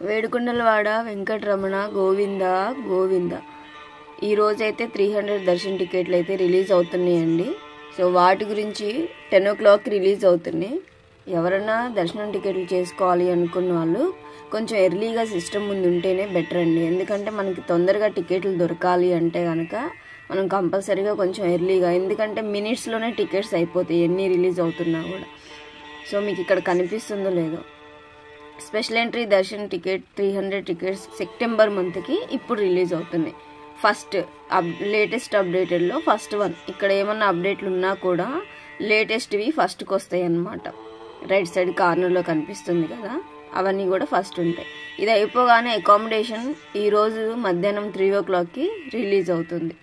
వేడుకొండలవాడ వెంకటరమణ గోవింద గోవింద. ఈ రోజైతే 300 దర్శన టికెట్లు అయితే రిలీజ్ అవుతున్నాయండి. సో వాటి గురించి 10 o'clock రిలీజ్ అవుతున్నాయి. ఎవరైనా దర్శనం టికెట్లు చేసుకోవాలి అనుకున్న వాళ్ళు కొంచెం ఎర్లీగా సిస్టమ్ ముందు ఉంటేనే బెటర్ అండి. ఎందుకంటే మనకి తొందరగా టికెట్లు దొరకాలి అంటే కనుక మనం కంపల్సరీగా కొంచెం ఎర్లీగా, ఎందుకంటే మినిట్స్లోనే టికెట్స్ అయిపోతాయి ఎన్ని రిలీజ్ అవుతున్నా కూడా. సో మీకు ఇక్కడ కనిపిస్తుందో లేదో, special entry darshan ticket 300 tickets September మంత్కి ఇప్పుడు రిలీజ్ అవుతున్నాయి. ఫస్ట్ లేటెస్ట్ అప్డేటెడ్లో ఫస్ట్ వన్. ఇక్కడ ఏమన్నా అప్డేట్లు ఉన్నా కూడా లేటెస్ట్వి ఫస్ట్కి వస్తాయి అన్నమాట. రైట్ సైడ్ కార్నర్లో కనిపిస్తుంది కదా, అవన్నీ కూడా ఫస్ట్ ఉంటాయి. ఇది అయిపోగానే అకామిడేషన్ ఈరోజు మధ్యాహ్నం 3 o'clockకి రిలీజ్ అవుతుంది.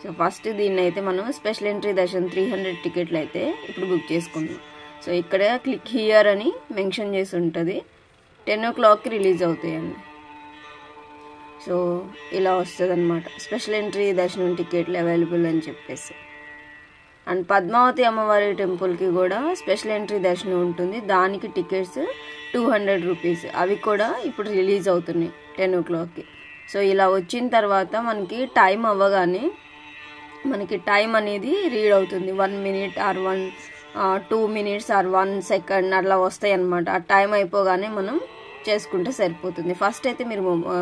సో ఫస్ట్ దీన్ని అయితే మనం స్పెషల్ ఎంట్రీ దర్శన్ 300 టికెట్లు అయితే ఇప్పుడు బుక్ చేసుకుందాం. సో ఇక్కడ క్లిక్ హియర్ అని మెన్షన్ చేసి ఉంటుంది. 10 o'clockకి రిలీజ్ అవుతాయండి. సో ఇలా వస్తుంది అనమాట, స్పెషల్ ఎంట్రీ దర్శనం టికెట్లు అవైలబుల్ అని చెప్పేసి. అండ్ పద్మావతి అమ్మవారి టెంపుల్కి కూడా స్పెషల్ ఎంట్రీ దర్శనం ఉంటుంది, దానికి టికెట్స్ 200 రూపీస్. అవి కూడా ఇప్పుడు రిలీజ్ అవుతున్నాయి 10 o'clockకి. సో ఇలా వచ్చిన తర్వాత మనకి టైం అవ్వగానే మనకి టైం అనేది రీడ్ అవుతుంది. 1 minute or 2 minutes or 1 second అట్లా వస్తాయి అన్నమాట. ఆ టైం అయిపోగానే మనం చేసుకుంటే సరిపోతుంది. ఫస్ట్ అయితే మీరు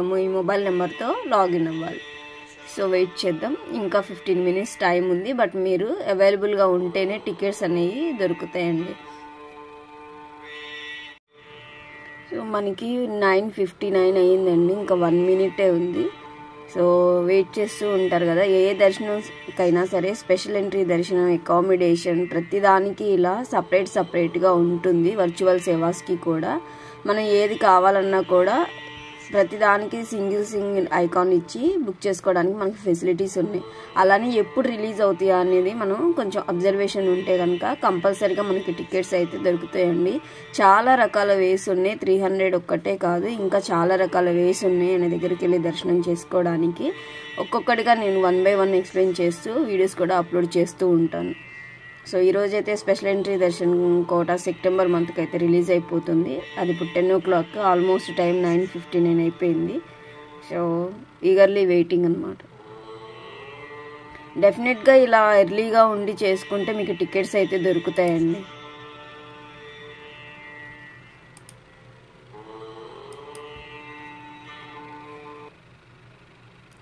మీ మొబైల్ నెంబర్తో లాగిన్ అవ్వాలి. సో వెయిట్ చేద్దాం, ఇంకా 15 minutes టైం ఉంది. బట్ మీరు అవైలబుల్గా ఉంటేనే టికెట్స్ అనేవి దొరుకుతాయండి. సో మనకి 9:59 అయ్యిందండి, ఇంకా 1 minute ఉంది. సో వెయిట్ చేస్తూ ఉంటారు కదా, ఏ దర్శనంకైనా సరే స్పెషల్ ఎంట్రీ దర్శనం అకామిడేషన్ ప్రతిదానికి ఇలా సపరేట్గా ఉంటుంది. వర్చువల్ సేవాస్కి కూడా మనం ఏది కావాలన్నా కూడా ప్రతిదానికి సింగిల్ ఐకాన్ ఇచ్చి బుక్ చేసుకోవడానికి మనకి ఫెసిలిటీస్ ఉన్నాయి. అలానే ఎప్పుడు రిలీజ్ అవుతాయా అనేది మనం కొంచెం అబ్జర్వేషన్ ఉంటే కనుక కంపల్సరీగా మనకి టికెట్స్ అయితే దొరుకుతాయండి. చాలా రకాల వేస్ ఉన్నాయి, 300 ఒక్కటే కాదు, ఇంకా చాలా రకాల వేస్ ఉన్నాయి అనే దగ్గరికి వెళ్ళి దర్శనం చేసుకోవడానికి. ఒక్కొక్కటిగా నేను 1 by 1 ఎక్స్ప్లెయిన్ చేస్తూ వీడియోస్ కూడా అప్లోడ్ చేస్తూ ఉంటాను. సో ఈరోజైతే స్పెషల్ ఎంట్రీ దర్శన్ కోట సెప్టెంబర్ మంత్కి అయితే రిలీజ్ అయిపోతుంది. అది ఇప్పుడు 10 o'clock, ఆల్మోస్ట్ టైం 9:59 అయిపోయింది. సో ఈగర్లీ వెయిటింగ్ అనమాట. డెఫినెట్గా ఇలా ఎర్లీగా ఉండి చేసుకుంటే మీకు టికెట్స్ అయితే దొరుకుతాయండి.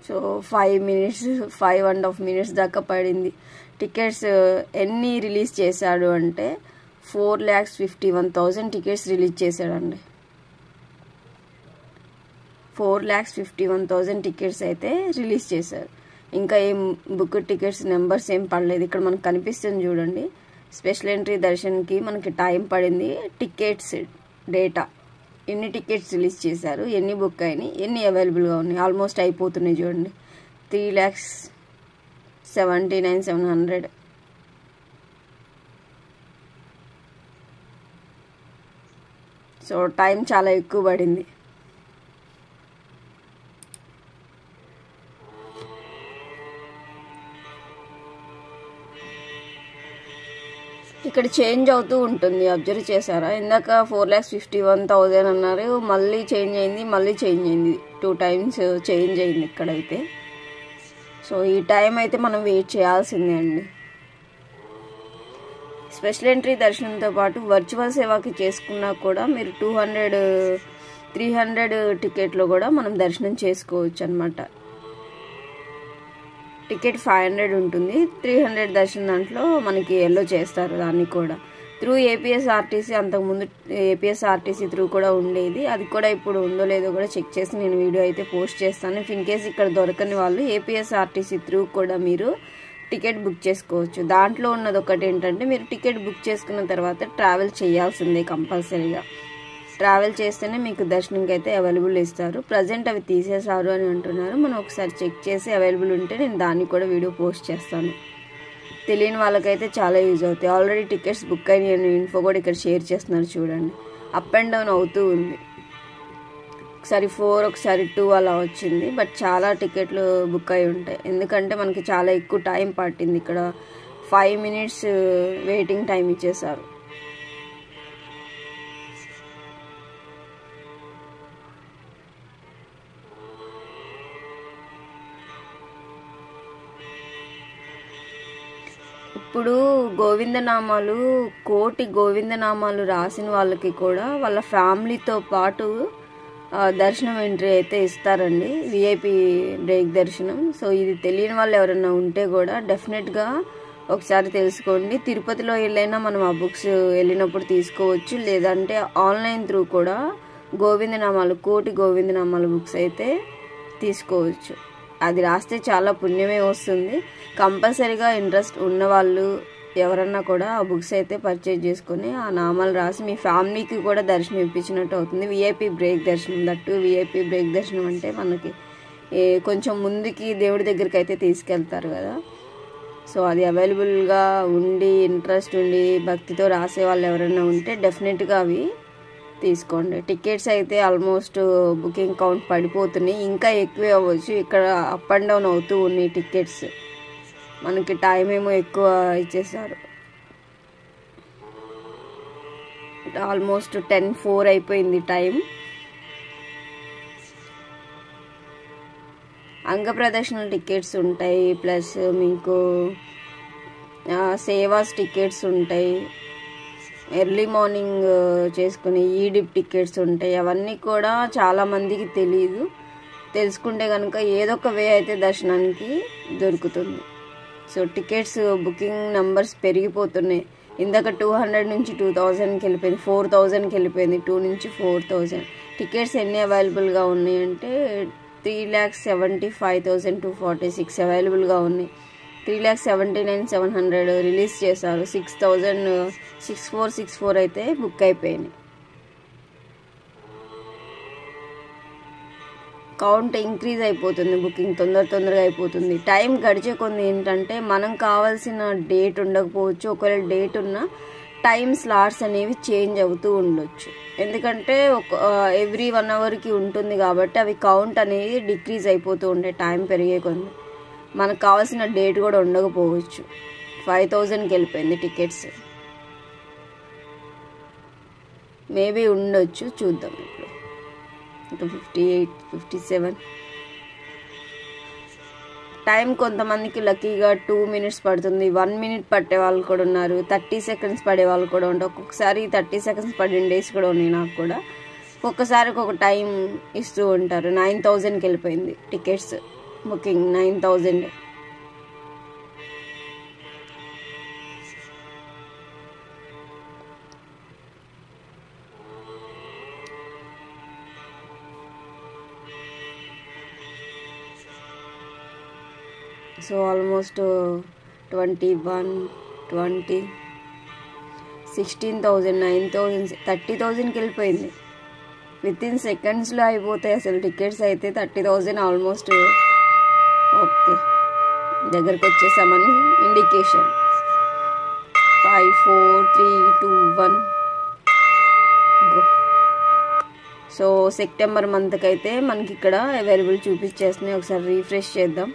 సో 5.5 minutes దాకా పడింది. టికెట్స్ ఎన్ని రిలీజ్ చేశాడు అంటే 4,51,000 టికెట్స్ రిలీజ్ చేశాడండి. 4,51,000 టికెట్స్ అయితే రిలీజ్ చేశారు. ఇంకా ఏం బుక్ టికెట్స్ నెంబర్స్ ఏం పడలేదు. ఇక్కడ మనకు కనిపిస్తుంది చూడండి, స్పెషల్ ఎంట్రీ దర్శన్కి మనకి టైం పడింది, టికెట్స్ డేటా, ఎన్ని టికెట్స్ రిలీజ్ చేశారు, ఎన్ని బుక్ అయినాయి, ఎన్ని అవైలబుల్గా ఉన్నాయి. ఆల్మోస్ట్ అయిపోతున్నాయి చూడండి, 3,79,700. సో టైం చాలా ఎక్కువ పడింది. ఇక్కడ చేంజ్ అవుతూ ఉంటుంది, అబ్జర్వ్ చేశారా? ఇందాక 4,51,000 అన్నారు, మళ్ళీ చేంజ్ అయింది, మళ్ళీ చేంజ్ అయింది, 2 times చేంజ్ అయింది ఇక్కడైతే. సో ఈ టైం అయితే మనం వెయిట్ చేయాల్సిందే అండి. స్పెషల్ ఎంట్రీ దర్శనంతో పాటు వర్చువల్ సేవకి చేసుకున్నా కూడా మీరు 300 టికెట్లో కూడా మనం దర్శనం చేసుకోవచ్చు అనమాట. టికెట్ 500 ఉంటుంది, 300 దర్శనం దాంట్లో మనకి ఎల్లో చేస్తారు. దాన్ని కూడా త్రూ ఏపీఎస్ఆర్టీసీ, అంతకుముందు ఏపీఎస్ఆర్టీసీ త్రూ కూడా ఉండేది. అది కూడా ఇప్పుడు ఉందో లేదో కూడా చెక్ చేసి నేను వీడియో అయితే పోస్ట్ చేస్తాను. ఇన్ కేస్ ఇక్కడ దొరకని వాళ్ళు ఏపీఎస్ఆర్టీసీ త్రూ కూడా మీరు టికెట్ బుక్ చేసుకోవచ్చు. దాంట్లో ఉన్నది ఒకటి ఏంటంటే, మీరు టికెట్ బుక్ చేసుకున్న తర్వాత ట్రావెల్ చేయాల్సిందే కంపల్సరీగా. ట్రావెల్ చేస్తేనే మీకు దర్శనంకి అయితే అవైలబుల్ ఇస్తారు. ప్రజెంట్ అవి తీసేసారు అని అంటున్నారు. మనం ఒకసారి చెక్ చేసి అవైలబుల్ ఉంటే నేను దాన్ని కూడా వీడియో పోస్ట్ చేస్తాను. తెలియని వాళ్ళకైతే చాలా యూజ్ అవుతాయి. ఆల్రెడీ టికెట్స్ బుక్ అయినాయి అనే ఇన్ఫో కూడా ఇక్కడ షేర్ చేస్తున్నారు చూడండి. అప్ అండ్ డౌన్ అవుతూ ఉంది, ఒకసారి 4 ఒకసారి 2 అలా వచ్చింది. బట్ చాలా టికెట్లు బుక్ అయి ఉంటాయి, ఎందుకంటే మనకి చాలా ఎక్కువ టైం పట్టింది. ఇక్కడ 5 minutes వెయిటింగ్ టైం ఇచ్చేసారు. ఇప్పుడు గోవిందనామాలు కోటి గోవిందనామాలు రాసిన వాళ్ళకి కూడా వాళ్ళ ఫ్యామిలీతో పాటు దర్శనం ఎంట్రీ అయితే ఇస్తారండి, విఐపి బ్రేక్ దర్శనం. సో ఇది తెలియని వాళ్ళు ఎవరైనా ఉంటే కూడా డెఫినెట్గా ఒకసారి తెలుసుకోండి. తిరుపతిలో వెళ్ళైనా మనం ఆ బుక్స్ వెళ్ళినప్పుడు తీసుకోవచ్చు, లేదంటే ఆన్లైన్ త్రూ కూడా గోవిందనామాలు కోటి గోవిందనామాల బుక్స్ అయితే తీసుకోవచ్చు. అది రాస్తే చాలా పుణ్యమే వస్తుంది. కంపల్సరీగా ఇంట్రెస్ట్ ఉన్నవాళ్ళు ఎవరన్నా కూడా ఆ బుక్స్ అయితే పర్చేజ్ చేసుకొని ఆ నామాలు రాసి మీ ఫ్యామిలీకి కూడా దర్శనం ఇప్పించినట్టు అవుతుంది. విఐపి బ్రేక్ దర్శనం, దట్టు విఐపి బ్రేక్ దర్శనం అంటే మనకి కొంచెం ముందుకి దేవుడి దగ్గరికి అయితే తీసుకెళ్తారు కదా. సో అది అవైలబుల్గా ఉండి ఇంట్రెస్ట్ ఉండి భక్తితో రాసే వాళ్ళు ఎవరైనా ఉంటే డెఫినెట్గా అవి తీసుకోండి. టికెట్స్ అయితే ఆల్మోస్ట్ బుకింగ్ కౌంట్ పడిపోతున్నాయి, ఇంకా ఎక్కువే అవ్వచ్చు. ఇక్కడ అప్ అండ్ డౌన్ అవుతూ ఉన్నాయి టికెట్స్. మనకి టైం ఏమో ఎక్కువ ఇచ్చేసారు. ఆల్మోస్ట్ 10:04 అయిపోయింది టైం. అంగ ప్రదర్శనల టికెట్స్ ఉంటాయి, ప్లస్ మీకు సేవాస్ టికెట్స్ ఉంటాయి, ఎర్లీ మార్నింగ్ చేసుకునే ఈడిప్ టికెట్స్ ఉంటాయి. అవన్నీ కూడా చాలామందికి తెలియదు. తెలుసుకుంటే కనుక ఏదో ఒక వే అయితే దర్శనానికి దొరుకుతుంది. సో టికెట్స్ బుకింగ్ నెంబర్స్ పెరిగిపోతున్నాయి. ఇందాక 200 నుంచి 2000కి వెళ్ళిపోయింది, 4000కి వెళ్ళిపోయింది, 2 నుంచి 4000. టికెట్స్ ఎన్ని అవైలబుల్గా ఉన్నాయంటే 3,75,246 అవైలబుల్గా ఉన్నాయి. 3,79,700 రిలీజ్ చేశారు. 6,6464 అయితే బుక్ అయిపోయినాయి. కౌంట్ ఇంక్రీజ్ అయిపోతుంది, బుకింగ్ తొందరగా అయిపోతుంది. టైం గడిచే కొన్ని ఏంటంటే మనం కావాల్సిన డేట్ ఉండకపోవచ్చు, ఒకవేళ డేట్ ఉన్నా టైం స్లాట్స్ అనేవి చేంజ్ అవుతూ ఉండొచ్చు. ఎందుకంటే ఎవ్రీ 1 అవర్కి ఉంటుంది కాబట్టి అవి కౌంట్ అనేది డిక్రీజ్ అయిపోతూ ఉంటాయి టైం పెరిగే కొన్ని. మనకు కావాల్సిన డేట్ కూడా ఉండకపోవచ్చు. 5,000కి వెళ్ళిపోయింది టికెట్స్, మేబీ ఉండొచ్చు, చూద్దాం. ఇప్పుడు 58, 57 టైం కొంతమందికి లక్కీగా 2 minutes పడుతుంది, 1 minute పట్టే వాళ్ళు కూడా ఉన్నారు, 30 seconds పడే వాళ్ళు కూడా ఉంటారు. ఒక్కొక్కసారి 30 seconds పడిన డేస్ కూడా ఉన్నాయి నాకు కూడా. ఒక్కొక్కసారి ఒక్కొక్క టైం ఇస్తూ ఉంటారు. 9,000కి వెళ్ళిపోయింది టికెట్స్ బుకింగ్, 9,000. సో ఆల్మోస్ట్ 21, 20, 16,000, 9,000, 30,000కి వెళ్ళిపోయింది. వితిన్ సెకండ్స్లో అయిపోతాయి అసలు టికెట్స్ అయితే. 30,000 ఆల్మోస్ట్ ఓకే దగ్గరకు వచ్చేసామని ఇండికేషన్. 5, 4, 3, 2, 1 గో. సో సెప్టెంబర్ మంత్కి అయితే మనకి ఇక్కడ అవైలబుల్ చూపించేస్తున్నాయి. ఒకసారి రీఫ్రెష్ చేద్దాం.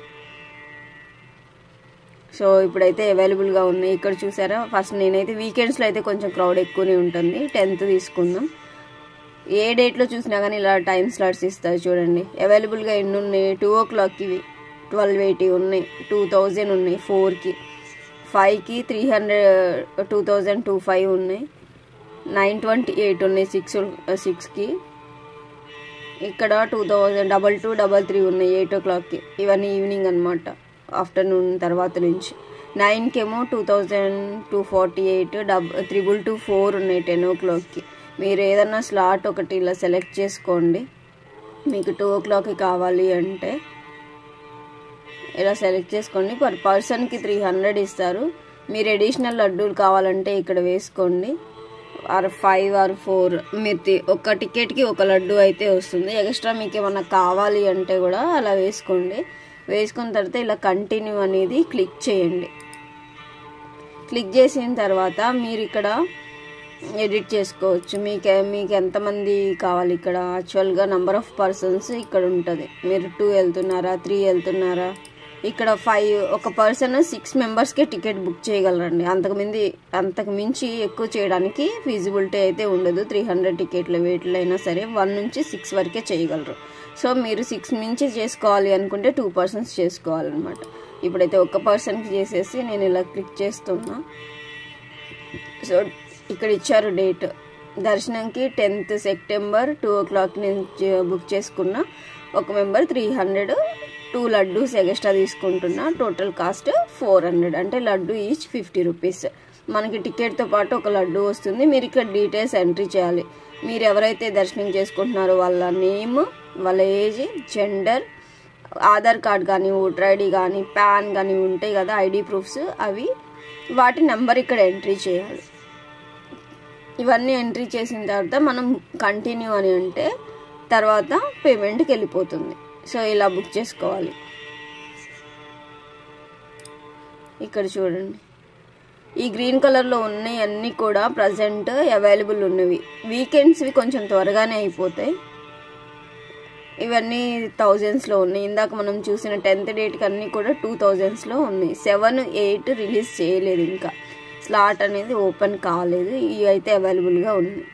సో ఇప్పుడైతే అవైలబుల్గా ఉన్నాయి. ఇక్కడ చూసారా, ఫస్ట్ నేనైతే వీకెండ్స్లో అయితే కొంచెం క్రౌడ్ ఎక్కువనే ఉంటుంది. 10th తీసుకుందాం. ఏ డేట్లో చూసినా కానీ ఇలా టైం స్లాట్స్ ఇస్తారు చూడండి. అవైలబుల్గా ఎన్ని ఉన్నాయి? 2 o'clockకి 1280 ఉన్నాయి, 2000 ఉన్నాయి, 4కి, 5కి 300, 2025 ఉన్నాయి, 928 ఉన్నాయి, 6కి. ఇక్కడ 2000, 22, 33 ఉన్నాయి 8 o'clockకి. ఇవన్నీ ఈవినింగ్ అనమాట, ఆఫ్టర్నూన్ తర్వాత నుంచి. 9కేమో 2248, 322 ఉన్నాయి 10 o'clockకి. మీరు ఏదన్నా స్లాట్ ఒకటి ఇలా సెలెక్ట్ చేసుకోండి. మీకు 2 o'clockకి కావాలి అంటే ఇలా సెలెక్ట్ చేసుకోండి. పర్ పర్సన్కి 300 ఇస్తారు. మీరు అడిషనల్ లడ్డూలు కావాలంటే ఇక్కడ వేసుకోండి. 5 or 4 మీరు ఒక టికెట్కి ఒక లడ్డు అయితే వస్తుంది. ఎక్స్ట్రా మీకు ఏమన్నా కావాలి అంటే కూడా అలా వేసుకోండి. వేసుకున్న తర్వాత ఇలా కంటిన్యూ అనేది క్లిక్ చేయండి. క్లిక్ చేసిన తర్వాత మీరు ఇక్కడ ఎడిట్ చేసుకోవచ్చు. మీకు ఎంతమంది కావాలి. ఇక్కడ యాక్చువల్గా నెంబర్ ఆఫ్ పర్సన్స్ ఇక్కడ ఉంటుంది. మీరు 2 వెళ్తున్నారా, 3 వెళ్తున్నారా. ఇక్కడ 5 ఒక పర్సన్ 6 మెంబర్స్కే టికెట్ బుక్ చేయగలరండి. అంతకు మించి ఎక్కువ చేయడానికి ఫీజిబిలిటీ అయితే ఉండదు. 300 టికెట్ల వేట్లో అయినా సరే 1 నుంచి 6 వరకే చేయగలరు. సో మీరు 6 మించి చేసుకోవాలి అనుకుంటే 2 persons చేసుకోవాలన్నమాట. ఇప్పుడైతే ఒక పర్సన్కి చేసేసి నేను ఇలా క్లిక్ చేస్తున్నా. సో ఇక్కడ ఇచ్చారు డేట్. దర్శనంకి 10th సెప్టెంబర్ 2 o'clock నుంచి బుక్ చేసుకున్న. ఒక మెంబర్ 300, 2 లడ్డూస్ ఎక్స్ట్రా తీసుకుంటున్నా. టోటల్ కాస్ట్ 400, అంటే లడ్డు ఈచ్ 50 రూపీస్. మనకి టికెట్తో పాటు ఒక లడ్డు వస్తుంది. మీరు ఇక్కడ డీటెయిల్స్ ఎంట్రీ చేయాలి. మీరు ఎవరైతే దర్శనం చేసుకుంటున్నారో వాళ్ళ నేమ్, వాళ్ళ ఏజ్, జెండర్, ఆధార్ కార్డ్ కానీ, ఓటర్ ఐడి కానీ, పాన్ కానీ ఉంటాయి కదా ఐడి ప్రూఫ్స్, అవి వాటి నెంబర్ ఇక్కడ ఎంట్రీ చేయాలి. ఇవన్నీ ఎంట్రీ చేసిన తర్వాత మనం కంటిన్యూ అని అంటే తర్వాత పేమెంట్కి వెళ్ళిపోతుంది. సో ఇలా బుక్ చేసుకోవాలి. ఇక్కడ చూడండి, ఈ గ్రీన్ కలర్లో ఉన్నాయి అన్నీ కూడా ప్రజెంట్ అవైలబుల్ ఉన్నవి. వీకెండ్స్వి కొంచెం త్వరగానే అయిపోతాయి. ఇవన్నీ 1000s ఉన్నాయి. ఇందాక మనం చూసిన 10th డేట్కి అన్నీ కూడా 2000sలో ఉన్నాయి. 7, 8 రిలీజ్ చేయలేదు, ఇంకా స్లాట్ అనేది ఓపెన్ కాలేదు. ఇవి అయితే అవైలబుల్గా ఉన్నాయి.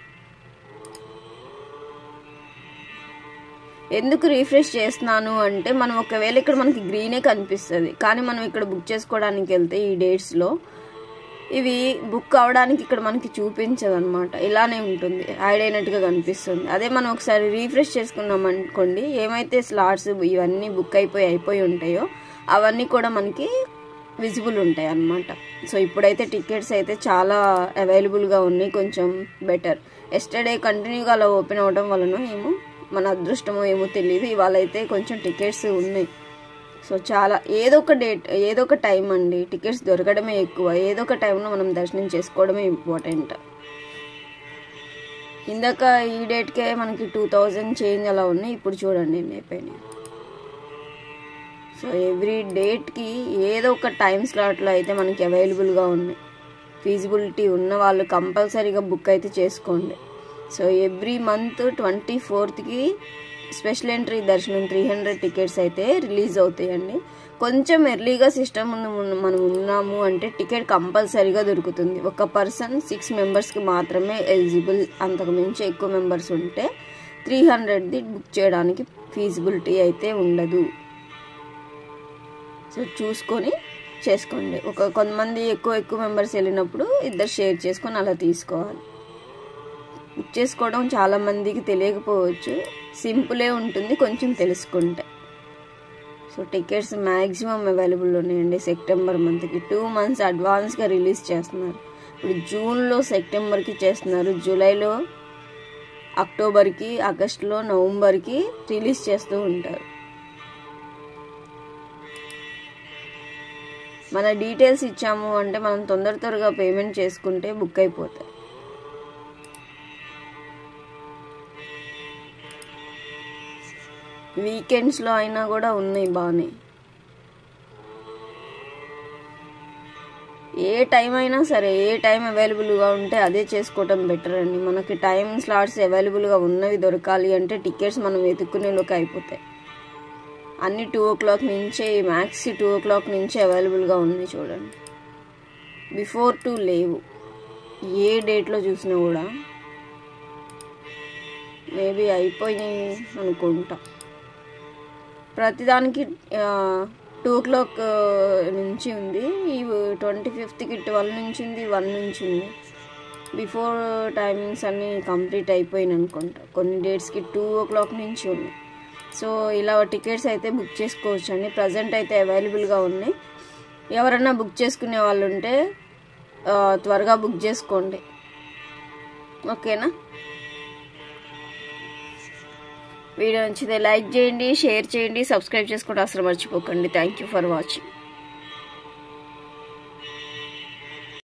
ఎందుకు రీఫ్రెష్ చేస్తున్నాను అంటే మనం ఒకవేళ ఇక్కడ మనకి గ్రీనే కనిపిస్తుంది, కానీ మనం ఇక్కడ బుక్ చేసుకోవడానికి వెళ్తే ఈ డేట్స్లో ఇవి బుక్ అవడానికి ఇక్కడ మనకి చూపించదు అనమాట. ఇలానే ఉంటుంది, యాడ్ అయినట్టుగా కనిపిస్తుంది. అదే మనం ఒకసారి రీఫ్రెష్ చేసుకున్నాం అనుకోండి, ఏమైతే స్లాట్స్ ఇవన్నీ బుక్ అయిపోయి ఉంటాయో అవన్నీ కూడా మనకి విజిబుల్ ఉంటాయి అన్నమాట. సో ఇప్పుడైతే టికెట్స్ అయితే చాలా అవైలబుల్గా ఉన్నాయి, కొంచెం బెటర్. ఎస్టర్డే కంటిన్యూగా అలా ఓపెన్ అవ్వడం వలన ఏమో మన అదృష్టమో ఏమో తెలియదు, ఇవాళ అయితే కొంచెం టికెట్స్ ఉన్నాయి. సో చాలా ఏదో ఒక డేట్, ఏదో ఒక టైం అండి, టికెట్స్ దొరకడమే ఎక్కువ. ఏదో ఒక టైంలో మనం దర్శనం చేసుకోవడమే ఇంపార్టెంట్. ఇందాక ఈ డేట్కే మనకి 2000 చేంజ్ అలా ఉన్నాయి, ఇప్పుడు చూడండి ఎన్ని అయిపోయినాయి. సో ఎవ్రీ డేట్కి ఏదో ఒక టైం స్లాట్లో అయితే మనకి అవైలబుల్గా ఉన్నాయి. ఫీజిబిలిటీ ఉన్న వాళ్ళు కంపల్సరీగా బుక్ అయితే చేసుకోండి. So every month 24th special entry దర్శనం 300 టికెట్స్ అయితే రిలీజ్ అవుతాయండి. కొంచెం ఎర్లీగా సిస్టమ్ ముందు మనం ఉన్నాము అంటే టికెట్ కంపల్సరీగా దొరుకుతుంది. ఒక పర్సన్ 6 మెంబర్స్కి మాత్రమే ఎలిజిబుల్. అంతకు మించి ఎక్కువ మెంబర్స్ ఉంటే 300ది బుక్ చేయడానికి ఫీజిబిలిటీ అయితే ఉండదు. సో చూసుకొని చేసుకోండి. కొంతమంది ఎక్కువ మెంబర్స్ వెళ్ళినప్పుడు ఇద్దరు షేర్ చేసుకొని అలా తీసుకోవాలి. బుక్ చేసుకోవడం చాలామందికి తెలియకపోవచ్చు, సింపులే ఉంటుంది కొంచెం తెలుసుకుంటే. సో టికెట్స్ మ్యాక్సిమం అవైలబుల్ ఉన్నాయండి. సెప్టెంబర్ మంత్కి 2 months అడ్వాన్స్గా రిలీజ్ చేస్తున్నారు. ఇప్పుడు జూన్లో సెప్టెంబర్కి చేస్తున్నారు, జూలైలో అక్టోబర్కి, ఆగస్టులో నవంబర్కి రిలీజ్ చేస్తూ ఉంటారు. మన డీటెయిల్స్ ఇచ్చాము అంటే మనం త్వరగా పేమెంట్ చేసుకుంటే బుక్ అయిపోతాయి. వీకెండ్స్లో అయినా కూడా ఉన్నాయి బాగానే. ఏ టైం అయినా సరే, ఏ టైం అవైలబుల్గా ఉంటే అదే చేసుకోవటం బెటర్ అండి. మనకి టైం స్లాట్స్ అవైలబుల్గా ఉన్నవి దొరకాలి అంటే టికెట్స్ మనం వెతుక్కునేలోకి అయిపోతాయి. అన్నీ 2 o'clock నుంచే, మ్యాక్స్ 2 o'clock నుంచే అవైలబుల్గా ఉన్నాయి. చూడండి, బిఫోర్ 2 లేవు. ఏ డేట్లో చూసినా కూడా మేబీ అయిపోయినాయి అనుకుంటా. ప్రతిదానికి 2 o'clock నుంచి ఉంది. ఈ 25th 12 నుంచి ఉంది, 1 నుంచి ఉంది. బిఫోర్ టైమింగ్స్ అన్నీ కంప్లీట్ అయిపోయినాయి అనుకుంటా. కొన్ని డేట్స్కి 2 o'clock నుంచి ఉంది. సో ఇలా టికెట్స్ అయితే బుక్ చేసుకోవచ్చు అండి. ప్రజెంట్ అయితే అవైలబుల్గా ఉన్నాయి. ఎవరన్నా బుక్ చేసుకునే వాళ్ళు ఉంటే త్వరగా బుక్ చేసుకోండి, ఓకేనా? వీడియో నచ్చితే లైక్ చేయండి, షేర్ చేయండి, సబ్స్క్రైబ్ చేసుకోవడం అసలు మర్చిపోకండి. Thank you for watching.